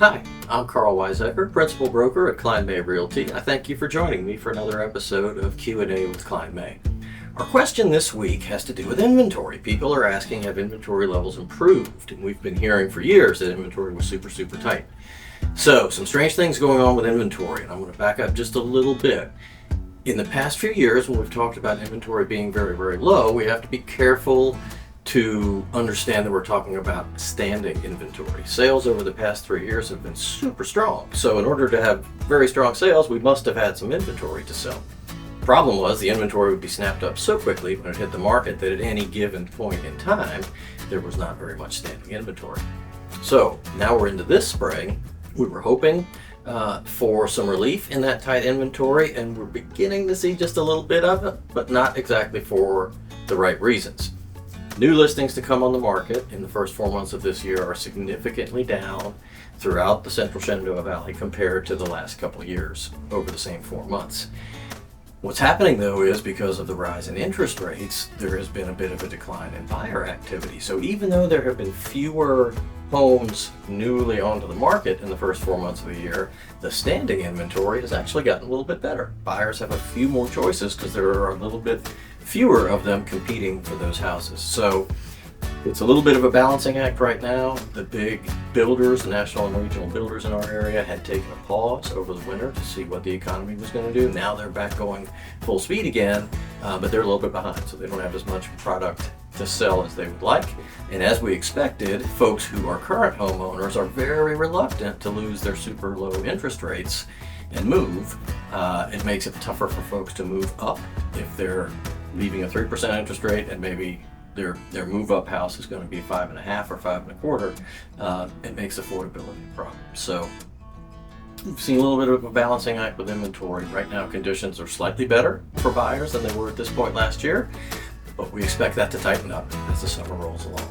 Hi, I'm Karl Principal Broker at Klein May Realty. I thank you for joining me for another episode of Q&A with Klein May. Our question this week has to do with inventory. People are asking, have inventory levels improved? And we've been hearing for years that inventory was super tight. So, some strange things going on with inventory, and I'm going to back up just a little bit. In the past few years, when we've talked about inventory being very low, we have to be careful to understand that we're talking about standing inventory. Sales over the past 3 years have been super strong. So in order to have very strong sales, we must have had some inventory to sell. The problem was the inventory would be snapped up so quickly when it hit the market that at any given point in time, there was not very much standing inventory. So now we're into this spring. We were hoping for some relief in that tight inventory, and we're beginning to see just a little bit of it, but not exactly for the right reasons. New listings to come on the market in the first 4 months of this year are significantly down throughout the Central Shenandoah Valley compared to the last couple of years over the same 4 months. What's happening though is because of the rise in interest rates, there has been a bit of a decline in buyer activity. So even though there have been fewer homes newly onto the market in the first 4 months of the year, the standing inventory has actually gotten a little bit better. Buyers have a few more choices because there are a little bit fewer of them competing for those houses. So it's a little bit of a balancing act right now. The big builders, the national and regional builders in our area, had taken a pause over the winter to see what the economy was going to do. Now they're back going full speed again, but they're a little bit behind, so they don't have as much product to sell as they would like. And as we expected, folks who are current homeowners are very reluctant to lose their super low interest rates and move. It makes it tougher for folks to move up if they're leaving a 3% interest rate and maybe their move-up house is going to be 5.5 or 5.25. It makes affordability a problem. So we've seen a little bit of a balancing act with inventory. Right now, conditions are slightly better for buyers than they were at this point last year, but we expect that to tighten up as the summer rolls along.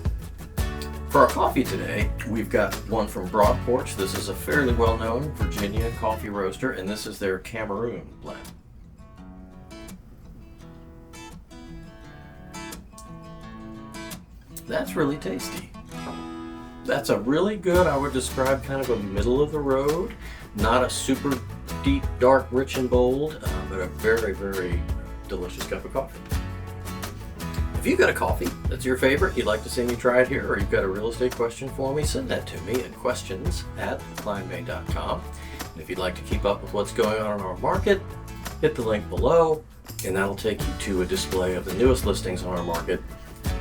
For our coffee today, we've got one from Broad Porch. This is a fairly well-known Virginia coffee roaster, and this is their Cameroon blend. That's really tasty. That's a really good, I would describe kind of a middle of the road, not a super deep, dark, rich and bold, but a very delicious cup of coffee. If you've got a coffee that's your favorite, you'd like to see me try it here, or you've got a real estate question for me, send that to me at questions@kleinmay.com. And if you'd like to keep up with what's going on in our market, hit the link below, and that'll take you to a display of the newest listings on our market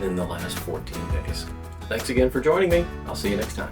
in the last 14 days. Thanks again for joining me. I'll see you next time.